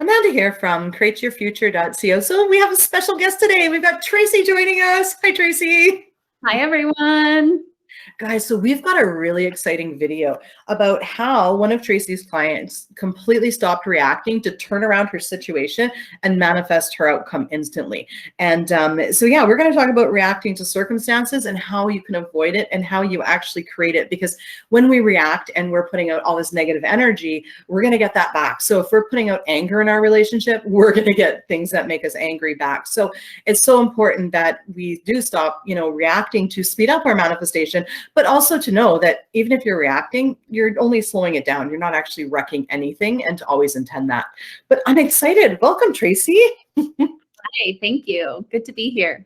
Amanda here from createyourfuture.co. So we have a special guest today. We've got Traci joining us. Hi, Traci. Hi, everyone. Guys, so we've got a really exciting video about how one of Traci's clients completely stopped reacting to turn around her situation and manifest her outcome instantly. And so, yeah, we're going to talk about reacting to circumstances and how you can avoid it and how you actually create it. Because when we react and we're putting out all this negative energy, we're going to get that back. So if we're putting out anger in our relationship, we're going to get things that make us angry back. So it's so important that we do stop, reacting to speed up our manifestation, but also to know that even if you're reacting, you're only slowing it down. You're not actually wrecking anything, and to always intend that. But I'm excited. Welcome, Traci. Hi, thank you. Good to be here.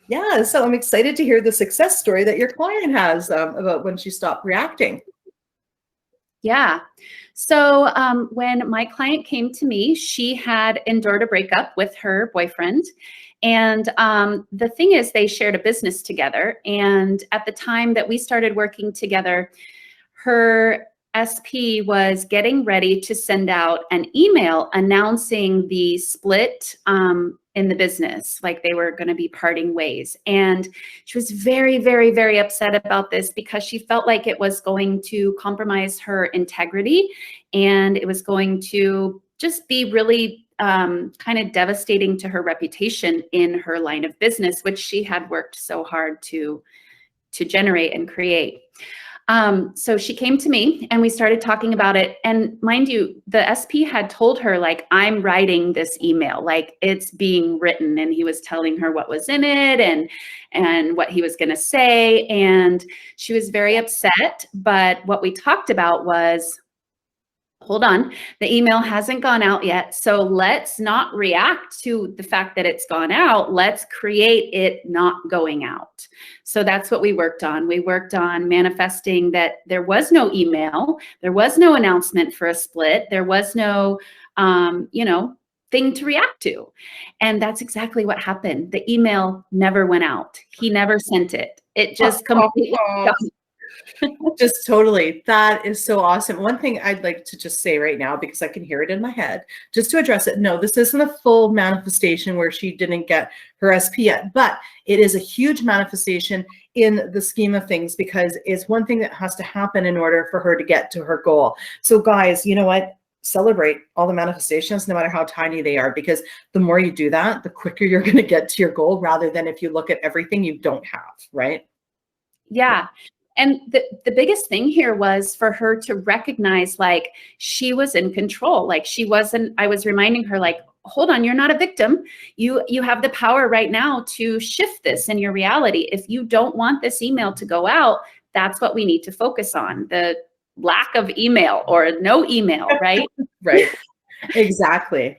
Yeah, so I'm excited to hear the success story that your client has about when she stopped reacting. Yeah. So when my client came to me, she had endured a breakup with her boyfriend. And the thing is, they shared a business together. And at the time that we started working together, her SP was getting ready to send out an email announcing the split in the business, like they were going to be parting ways. And she was very, very, very upset about this because she felt like it was going to compromise her integrity, and it was going to just be really kind of devastating to her reputation in her line of business, which she had worked so hard to generate and create. So she came to me and we started talking about it. And mind you, the SP had told her, like, I'm writing this email, like it's being written. And he was telling her what was in it and what he was going to say. And she was very upset. But what we talked about was, hold on, the email hasn't gone out yet. So let's not react to the fact that it's gone out. Let's create it not going out. So that's what we worked on. We worked on manifesting that there was no email. There was no announcement for a split. There was no, thing to react to. And that's exactly what happened. The email never went out. He never sent it. It just completely Just totally. That is so awesome. One thing I'd like to just say right now, because I can hear it in my head, just to address it. No, this isn't a full manifestation where she didn't get her SP yet, but it is a huge manifestation in the scheme of things, because it's one thing that has to happen in order for her to get to her goal. So guys, you know what? Celebrate all the manifestations, no matter how tiny they are, because the more you do that, the quicker you're going to get to your goal, rather than if you look at everything you don't have, right? Yeah. And the biggest thing here was for her to recognize, like, she was in control. Like, she wasn't, I was reminding her, like, hold on, you're not a victim. You have the power right now to shift this in your reality. If you don't want this email to go out, that's what we need to focus on. The lack of email or no email, right? Right. Exactly.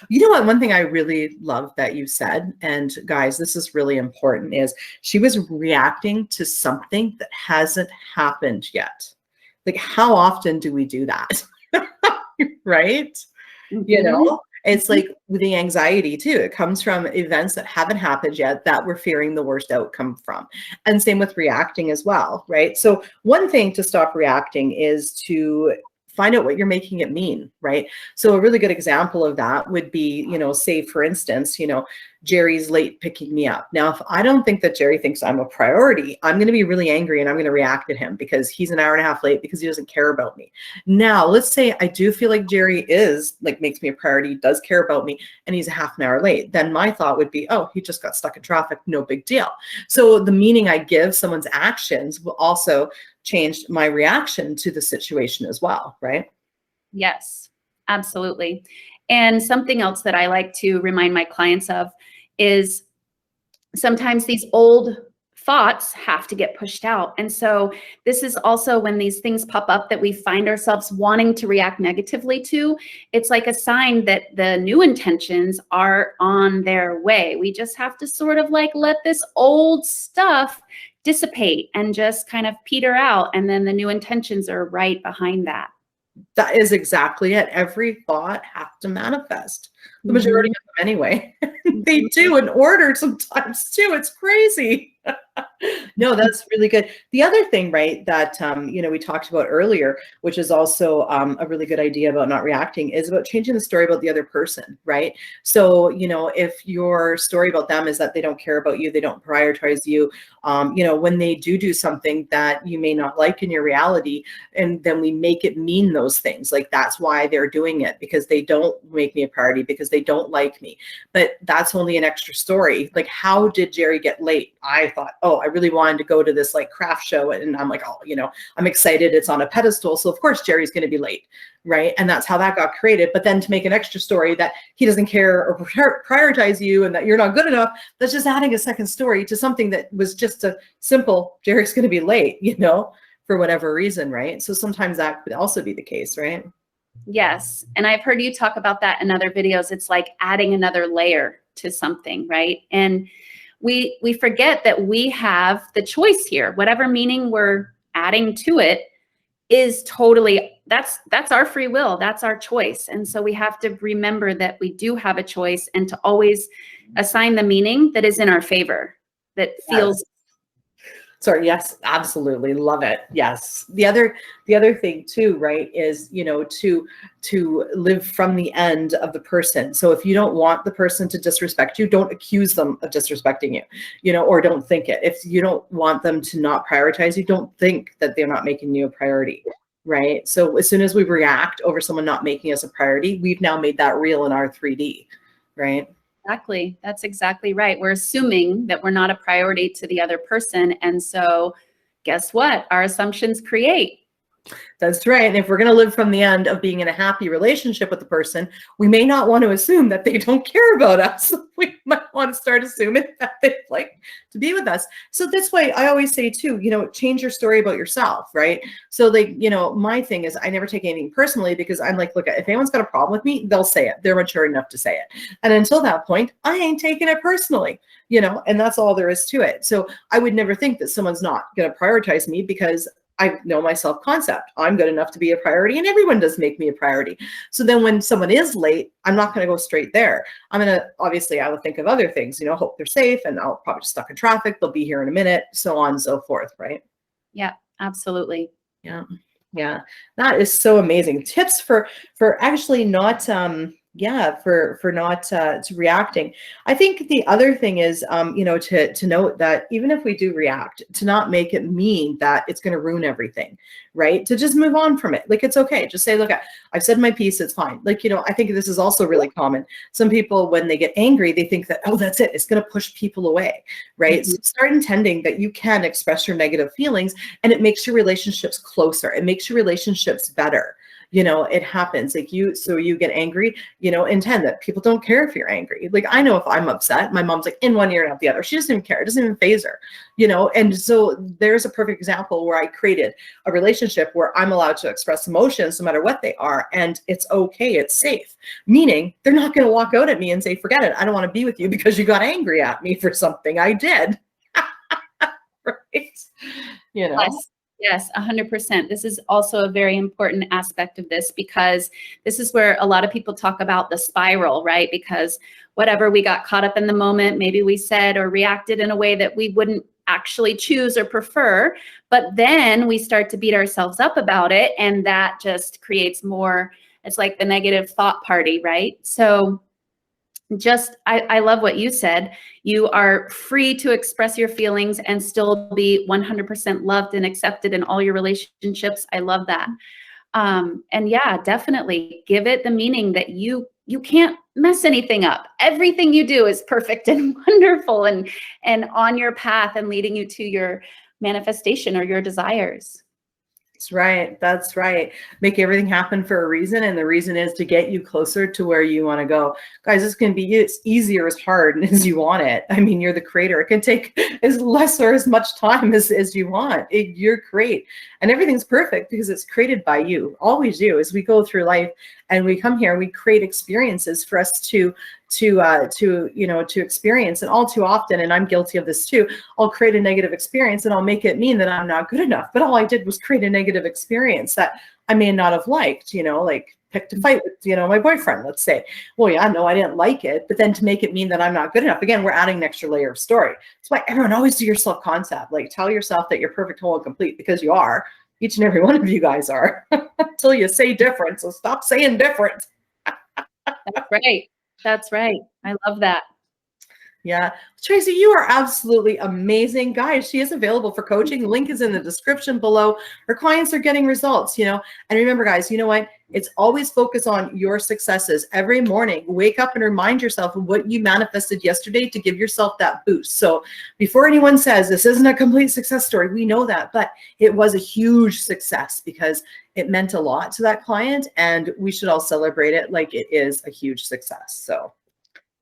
You know what? One thing I really love that you said, and guys, this is really important, is she was reacting to something that hasn't happened yet. Like, how often do we do that? Right? Mm-hmm. It's like with the anxiety too. It comes from events that haven't happened yet that we're fearing the worst outcome from. And same with reacting as well, right? So one thing to stop reacting is to find out what you're making it mean, right? So a really good example of that would be, say for instance, Jerry's late picking me up. Now, if I don't think that Jerry thinks I'm a priority, I'm going to be really angry and I'm going to react at him because he's an hour and a half late because he doesn't care about me. Now, let's say I do feel like Jerry makes me a priority, does care about me, and he's a half an hour late. Then my thought would be, oh, he just got stuck in traffic, no big deal. So the meaning I give someone's actions will also change my reaction to the situation as well, right? Yes, absolutely. And something else that I like to remind my clients of is sometimes these old thoughts have to get pushed out. And so this is also when these things pop up that we find ourselves wanting to react negatively to. It's like a sign that the new intentions are on their way. We just have to sort of like let this old stuff dissipate and just kind of peter out. And then the new intentions are right behind that. That is exactly it. Every thought has to manifest. The majority of them anyway. They do in order sometimes too. It's crazy. No, that's really good. The other thing, right, that we talked about earlier, which is also a really good idea about not reacting, is about changing the story about the other person, right? So, if your story about them is that they don't care about you, they don't prioritize you, when they do something that you may not like in your reality, and then we make it mean those things, like that's why they're doing it, because they don't make me a priority, because they don't like me. But that's only an extra story. Like, how did Jerry get late? I thought, oh, I really wanted to go to this like craft show, and I'm like, oh, I'm excited, it's on a pedestal, so of course Jerry's going to be late, right? And that's how that got created. But then to make an extra story that he doesn't care or prioritize you and that you're not good enough, that's just adding a second story to something that was just a simple, Jerry's going to be late, for whatever reason, right? So sometimes that could also be the case, right? Yes. And I've heard you talk about that in other videos. It's like adding another layer to something, right? And we forget that we have the choice here. Whatever meaning we're adding to it is totally, that's our free will. That's our choice. And so we have to remember that we do have a choice, and to always assign the meaning that is in our favor, that feels. Sorry. Yes, absolutely. Love it. Yes. The other thing too, right, is, to live from the end of the person. So if you don't want the person to disrespect you, don't accuse them of disrespecting you, or don't think it. If you don't want them to not prioritize you, don't think that they're not making you a priority, right? So as soon as we react over someone not making us a priority, we've now made that real in our 3D, right? Exactly. That's exactly right. We're assuming that we're not a priority to the other person. And so guess what? Our assumptions create. That's right. And if we're going to live from the end of being in a happy relationship with the person, we may not want to assume that they don't care about us. We might want to start assuming that they like to be with us. So this way, I always say too, change your story about yourself, right? So like, my thing is I never take anything personally, because I'm like, look, if anyone's got a problem with me, they'll say it. They're mature enough to say it. And until that point, I ain't taking it personally, and that's all there is to it. So I would never think that someone's not going to prioritize me, because I know my self-concept. I'm good enough to be a priority, and everyone does make me a priority. So then when someone is late, I'm not going to go straight there. Obviously I will think of other things, hope they're safe, and I'll probably just stuck in traffic. They'll be here in a minute, so on and so forth. Right. Yeah, absolutely. Yeah. Yeah. That is so amazing. Tips for actually not, for not reacting. I think the other thing is, to note that even if we do react, to not make it mean that it's going to ruin everything, right? To just move on from it. Like, it's okay. Just say, look, I've said my piece. It's fine. Like, I think this is also really common. Some people, when they get angry, they think that, oh, that's it. It's going to push people away, right? Mm-hmm. So start intending that you can express your negative feelings, and it makes your relationships closer. It makes your relationships better. It happens. Like you get angry, intend that people don't care if you're angry. Like, I know if I'm upset, my mom's like in one ear and out the other. She doesn't even care. It doesn't even faze her, and so there's a perfect example where I created a relationship where I'm allowed to express emotions no matter what they are. And it's okay. It's safe. Meaning they're not going to walk out at me and say, forget it, I don't want to be with you because you got angry at me for something I did. Right. Yes, 100%. This is also a very important aspect of this, because this is where a lot of people talk about the spiral, right? Because whatever, we got caught up in the moment, maybe we said or reacted in a way that we wouldn't actually choose or prefer, but then we start to beat ourselves up about it, and that just creates more, it's like the negative thought party, right? So I love what you said. You are free to express your feelings and still be 100% loved and accepted in all your relationships. I love that. And yeah, definitely give it the meaning that you can't mess anything up. Everything you do is perfect and wonderful and on your path and leading you to your manifestation or your desires. That's right. That's right. Make everything happen for a reason. And the reason is to get you closer to where you want to go. Guys, this can be as easy or as hard as you want it. I mean, you're the creator. It can take as less or as much time as you want. You're great. And everything's perfect because it's created by you. All we do is we go through life and we come here and we create experiences for us to experience. And all too often, and I'm guilty of this too, I'll create a negative experience and I'll make it mean that I'm not good enough. But all I did was create a negative experience that I may not have liked, like picked a fight with, my boyfriend, let's say. Well, yeah, no, I didn't like it. But then to make it mean that I'm not good enough, again, we're adding an extra layer of story. That's why everyone always do your self-concept. Like, tell yourself that you're perfect, whole, and complete, because you are. Each and every one of you guys are, until you say different. So stop saying different. That's right. That's right. I love that. Yeah. Traci, you are absolutely amazing. Guys, she is available for coaching. The link is in the description below. Her clients are getting results, And remember, guys, you know what? It's always focus on your successes. Every morning, wake up and remind yourself of what you manifested yesterday to give yourself that boost. So before anyone says this isn't a complete success story, we know that, but it was a huge success because it meant a lot to that client, and we should all celebrate it like it is a huge success. So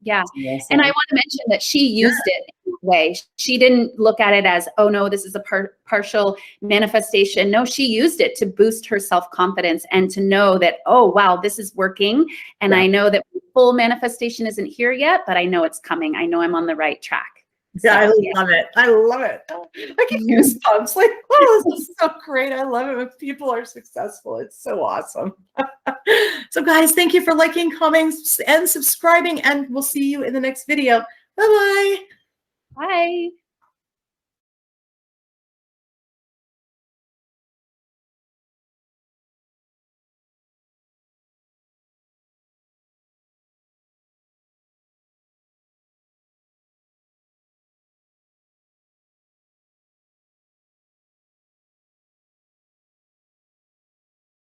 yeah. And I want to mention that she used it in a way. She didn't look at it as, oh no, this is a partial manifestation. No, she used it to boost her self-confidence and to know that, oh, wow, this is working. And I know that full manifestation isn't here yet, but I know it's coming. I know I'm on the right track. Yeah, I love it. I love it. I get goosebumps. Like, oh, this is so great. I love it when people are successful. It's so awesome. So guys, thank you for liking, commenting, and subscribing, and we'll see you in the next video. Bye-bye. Bye.